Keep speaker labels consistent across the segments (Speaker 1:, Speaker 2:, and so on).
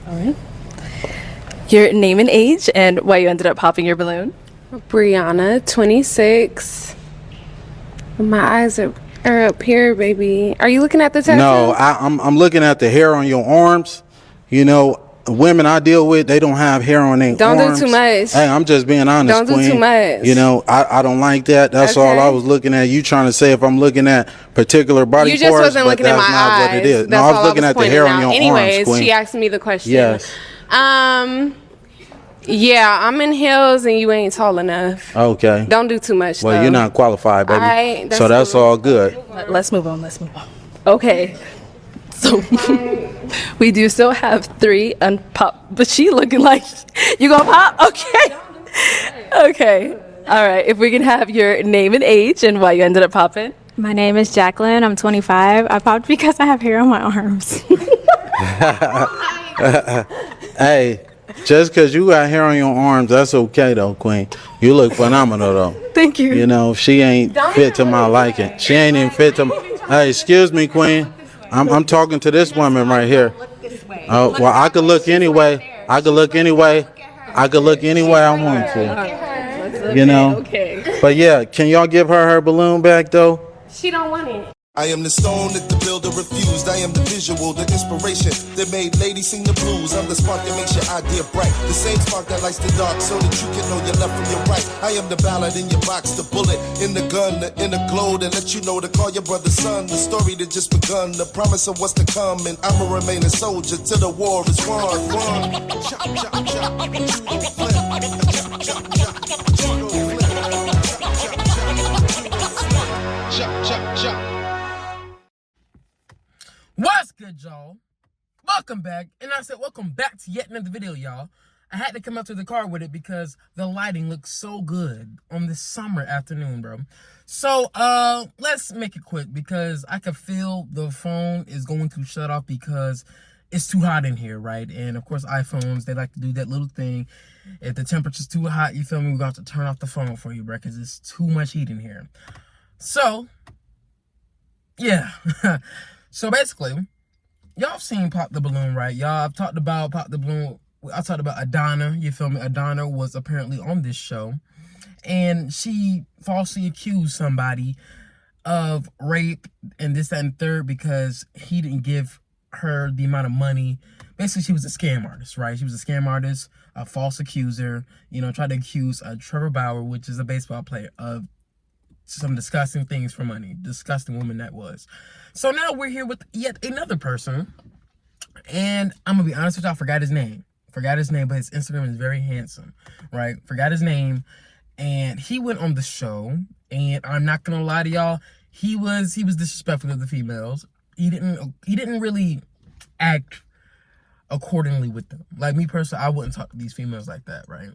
Speaker 1: All right. Your name and age and why you ended up popping your balloon.
Speaker 2: Brianna, 26. My eyes are up here, baby. Are you looking at the tattoo?
Speaker 3: No, I'm looking at the hair on your arms. You know, women I deal with, they don't have hair on their arms.
Speaker 2: Don't do too much.
Speaker 3: Hey, I'm just being honest,
Speaker 2: Don't do
Speaker 3: Queen.
Speaker 2: too much.
Speaker 3: You know, I don't like that. That's all I was looking at. You trying to say if I'm looking at particular body parts,
Speaker 2: you just wasn't looking at my eyes.
Speaker 3: That's not what it is.
Speaker 2: That's
Speaker 3: no, I was looking at the hair on your
Speaker 2: Anyways,
Speaker 3: arms, Queen.
Speaker 2: she asked me the question.
Speaker 3: Yes.
Speaker 2: Yeah, I'm in heels and you ain't tall enough.
Speaker 3: Okay.
Speaker 2: Don't do too much,
Speaker 3: Well,
Speaker 2: though.
Speaker 3: you're not qualified, baby.
Speaker 2: Alright,
Speaker 3: so that's
Speaker 2: cool.
Speaker 3: all good.
Speaker 1: Let's move on. Okay. So we do still have 3 unpop, but she looking like you gonna pop? Okay. Okay. All right. If we can have your name and age and why you ended up popping.
Speaker 4: My name is Jacqueline. I'm 25. I popped because I have hair on my arms.
Speaker 3: Hey, just because you got hair on your arms, that's okay, though, Queen. You look phenomenal, though.
Speaker 1: Thank you.
Speaker 3: You know, she ain't fit to my liking. She ain't even fit to my... Hey, excuse me, Queen. I'm talking to this woman right here. Oh, well, I could look anyway. I could look anyway I want to. You know?
Speaker 1: Okay.
Speaker 3: But yeah, can y'all give her balloon back, though?
Speaker 2: She don't want it.
Speaker 5: I am the stone that the builder refused. I am the visual, the inspiration that made ladies sing the blues. I'm the spark that makes your idea bright. The same spark that lights the dark so that you can know your left from your right. I am the ballad in your box, the bullet in the gun, the inner glow that let you know to call your brother son. The story that just begun, the promise of what's to come. And I'ma remain a soldier till the war is won. Chop, chop, chop, judo flip. Chop, chop, chop, judo flip. Chop, chop, chop.
Speaker 6: What's good, y'all? Welcome back. And I said welcome back to yet another video, y'all. I had to come out to the car with it because the lighting looks so good on this summer afternoon, bro. So let's make it quick because I can feel the phone is going to shut off because it's too hot in here, right? And of course iPhones, they like to do that little thing. If the temperature's too hot, you feel me, we're going to have to turn off the phone for you, bro, because it's too much heat in here. So yeah. So basically, y'all have seen Pop the Balloon, right? Y'all, I've talked about Pop the Balloon. I talked about Adana, you feel me? Adana was apparently on this show. And she falsely accused somebody of rape and this, that, and third because he didn't give her the amount of money. Basically, she was a scam artist, right? She was a scam artist, a false accuser, you know, tried to accuse Trevor Bauer, which is a baseball player, of some disgusting things for money. Disgusting woman that was. So now we're here with yet another person. And I'm going to be honest with y'all, I forgot his name. But his Instagram is very handsome, right? Forgot his name. And he went on the show. And I'm not going to lie to y'all, he was disrespectful of the females. He didn't really act accordingly with them. Like me personally, I wouldn't talk to these females like that, right?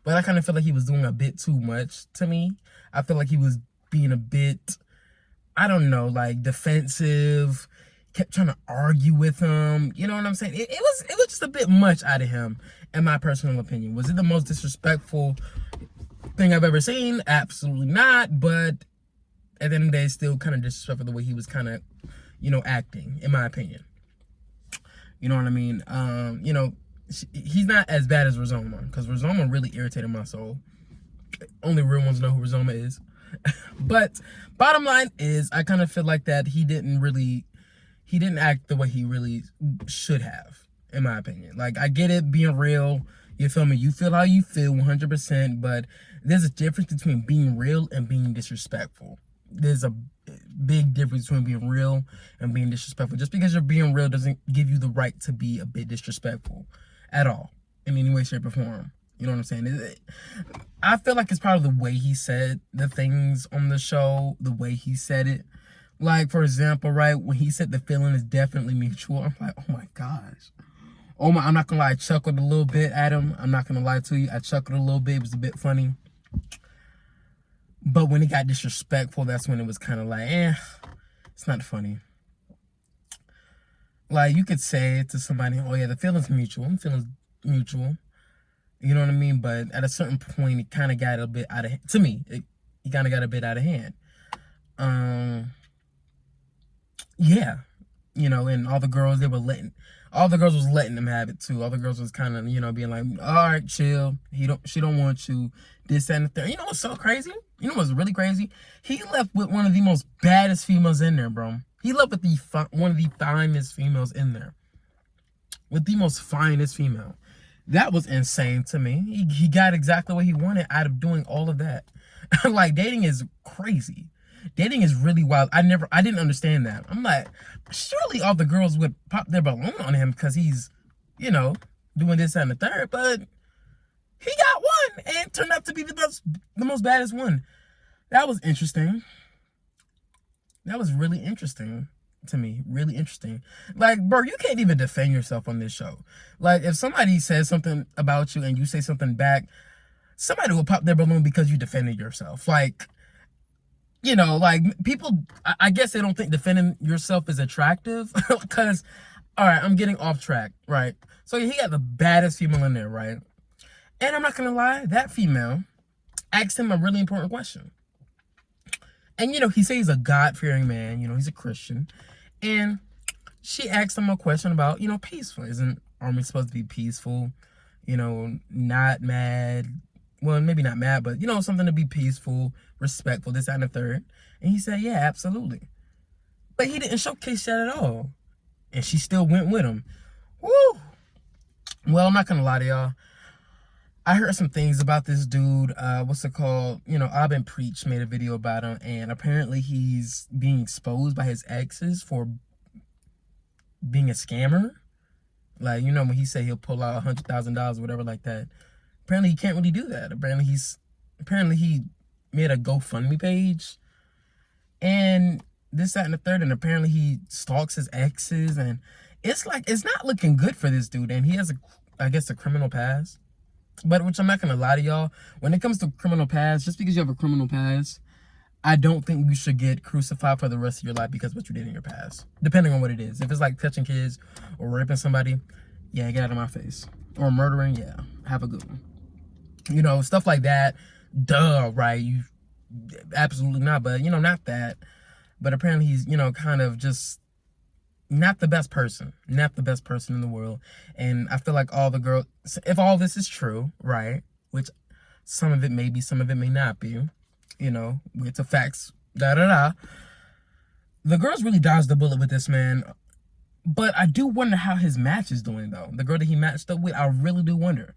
Speaker 6: But I kind of feel like he was doing a bit too much to me. I feel like he was being a bit, I don't know, like defensive, kept trying to argue with him. You know what I'm saying? It was just a bit much out of him, in my personal opinion. Was it the most disrespectful thing I've ever seen? Absolutely not. But at the end of the day, it's still kind of disrespectful the way he was kind of, you know, acting, in my opinion. You know what I mean? You know, he's not as bad as Rizoma, because Rizoma really irritated my soul. Only real ones know who Rizoma is. But bottom line is, I kind of feel like that he didn't act the way he really should have, in my opinion. Like, I get it, being real, you feel me? You feel how you feel 100%, but there's a difference between being real and being disrespectful. There's a big difference between being real and being disrespectful. Just because you're being real doesn't give you the right to be a bit disrespectful at all, in any way, shape, or form. You know what I'm saying? I feel like it's probably the way he said the things on the show, the way he said it. Like, for example, right, when he said the feeling is definitely mutual, I'm like, oh my gosh. I'm not gonna lie, I chuckled a little bit at him. I'm not gonna lie to you. I chuckled a little bit. It was a bit funny. But when he got disrespectful, that's when it was kind of like, it's not funny. Like, you could say to somebody, oh yeah, the feeling's mutual. You know what I mean? But at a certain point, it kind of got a bit out of hand. To me, it kind of got a bit out of hand. Yeah. You know, and all the girls, they were letting all the girls was letting him have it too. All the girls was kind of, you know, being like, all right, chill. She don't want you. This, that, and the third. You know what's so crazy? You know what's really crazy? He left with one of the most baddest females in there, bro. He left with one of the finest females in there. With the most finest female. That was insane to me. He got exactly what he wanted out of doing all of that. Like, dating is crazy. Dating is really wild. I didn't understand that. I'm like, surely all the girls would pop their balloon on him because he's, you know, doing this and the third, but he got one and it turned out to be the most baddest one. That was interesting. That was really interesting to me. Really interesting. Like, bro, you can't even defend yourself on this show. Like, if somebody says something about you and you say something back, somebody will pop their balloon because you defended yourself. Like, you know, like, people, I guess they don't think defending yourself is attractive. Because, all right, I'm getting off track, right? So he got the baddest female in there, right? And I'm not going to lie, that female asked him a really important question. And, you know, he says he's a God-fearing man. You know, he's a Christian. And she asked him a question about, you know, peaceful. Isn't army supposed to be peaceful? You know, not mad. Well, maybe not mad, but, you know, something to be peaceful, respectful, this, that, and the third. And he said, yeah, absolutely. But he didn't showcase that at all. And she still went with him. Woo! Well, I'm not going to lie to y'all. I heard some things about this dude. What's it called? You know, I've been Preach made a video about him, and apparently he's being exposed by his exes for being a scammer. Like, you know, when he said he'll pull out $100,000 or whatever like that. Apparently he can't really do that. Apparently he made a GoFundMe page, and this, that, and the third, and apparently he stalks his exes, and it's like, it's not looking good for this dude, and he has I guess a criminal past. But, which I'm not going to lie to y'all, when it comes to criminal past, just because you have a criminal past, I don't think you should get crucified for the rest of your life because of what you did in your past. Depending on what it is. If it's like touching kids or raping somebody, yeah, get out of my face. Or murdering, yeah, have a good one. You know, stuff like that, duh, right? You absolutely not, but, you know, not that. But apparently he's, you know, kind of just not the best person in the world. And I feel like all the girls, if all this is true, right, which some of it may be, some of it may not be, you know, it's a facts, the girls really dodged the bullet with this man. But I do wonder how his match is doing, though. The girl that he matched up with, I really do wonder.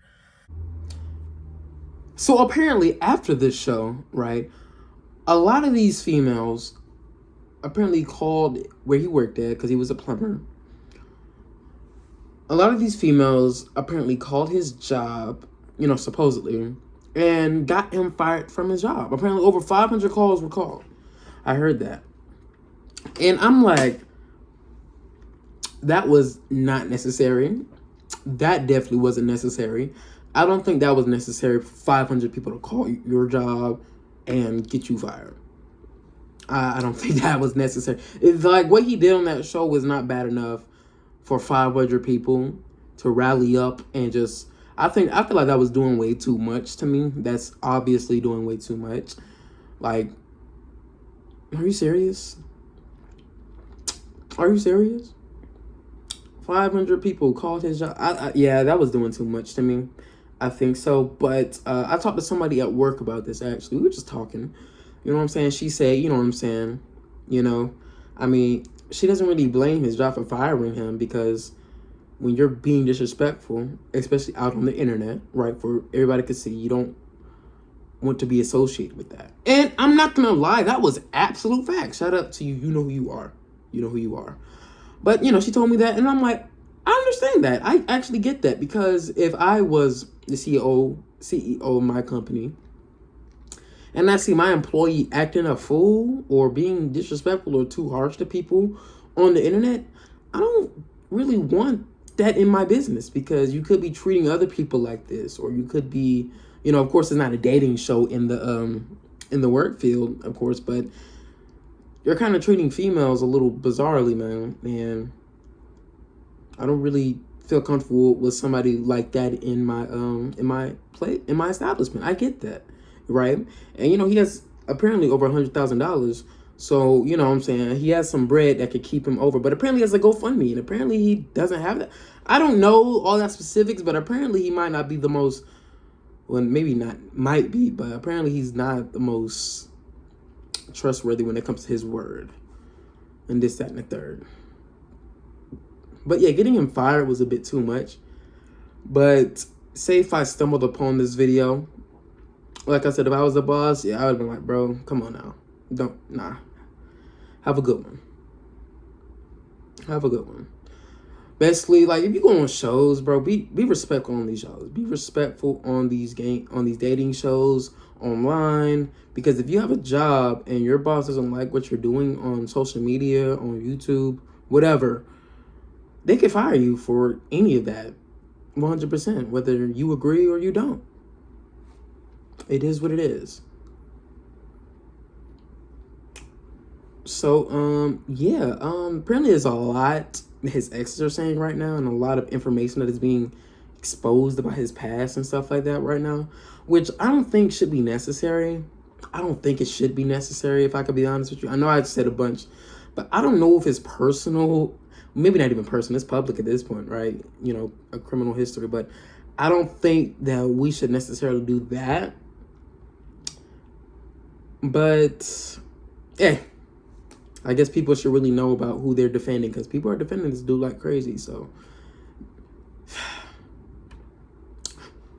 Speaker 6: So apparently after this show, right, a lot of these females apparently called where he worked at, because he was a plumber. A lot of these females apparently called his job, you know, supposedly, and got him fired from his job. Apparently over 500 calls were called. I heard that. And I'm like, that was not necessary. That definitely wasn't necessary. I don't think that was necessary for 500 people to call your job and get you fired. I don't think that was necessary. It's like what he did on that show was not bad enough for 500 people to rally up and just. I feel like that was doing way too much to me. That's obviously doing way too much. Like, are you serious? Are you serious? 500 people called his job. Yeah, that was doing too much to me. I think so. But I talked to somebody at work about this, actually. We were just talking. You know what I'm saying? She said, you know what I'm saying? You know, I mean, she doesn't really blame his job for firing him because when you're being disrespectful, especially out on the internet, right, for everybody to see, you don't want to be associated with that. And I'm not going to lie, that was absolute fact. Shout out to you. You know who you are. You know who you are. But, you know, she told me that, and I'm like, I understand that. I actually get that, because if I was the CEO of my company, and I see my employee acting a fool or being disrespectful or too harsh to people on the internet, I don't really want that in my business, because you could be treating other people like this, or you could be, you know, of course it's not a dating show in the work field, of course, but you're kind of treating females a little bizarrely, man, and I don't really feel comfortable with somebody like that in my establishment. I get that. Right? And, you know, he has apparently over $100,000. So, you know what I'm saying? He has some bread that could keep him over. But apparently he has a GoFundMe. And apparently he doesn't have that. I don't know all that specifics, but apparently he might not be the most... Well, maybe not. Might be. But apparently he's not the most trustworthy when it comes to his word. And this, that, and the third. But yeah, getting him fired was a bit too much. But say if I stumbled upon this video... Like I said, if I was the boss, yeah, I would have been like, bro, come on now. Nah. Have a good one. Have a good one. Basically, like, if you go on shows, bro, be respectful on these shows. Be respectful on these dating shows online. Because if you have a job and your boss doesn't like what you're doing on social media, on YouTube, whatever, they could fire you for any of that. 100%. Whether you agree or you don't. It is what it is. So, yeah, apparently there's a lot his exes are saying right now, and a lot of information that is being exposed about his past and stuff like that right now, which I don't think should be necessary. I don't think it should be necessary, if I could be honest with you. I know I said a bunch, but I don't know if it's personal, maybe not even personal, it's public at this point, right? You know, a criminal history, but I don't think that we should necessarily do that. But, I guess people should really know about who they're defending, because people are defending this dude like crazy, so.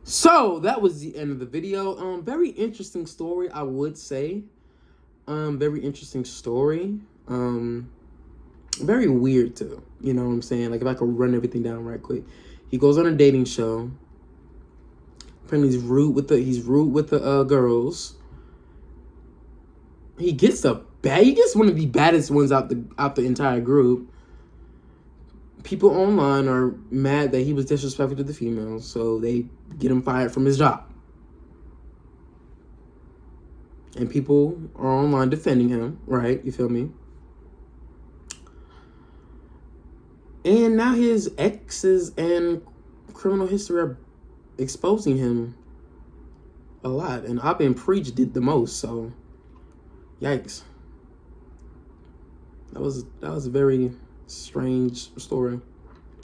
Speaker 6: So, that was the end of the video. Very interesting story, I would say. Very interesting story. Very weird, too. You know what I'm saying? Like, if I could run everything down right quick. He goes on a dating show. Apparently, he's rude with the girls. He gets one of the baddest ones out the entire group. People online are mad that he was disrespectful to the females, so they get him fired from his job. And people are online defending him, right? You feel me? And now his exes and criminal history are exposing him a lot. And I've been preached did the most, so yikes. That was a very strange story.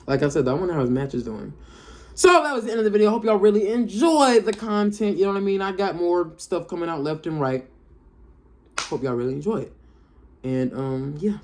Speaker 6: Like I said, I wonder how his match is doing. So that was the end of the video. Hope y'all really enjoyed the content. You know what I mean? I got more stuff coming out left and right. Hope y'all really enjoy it. And yeah.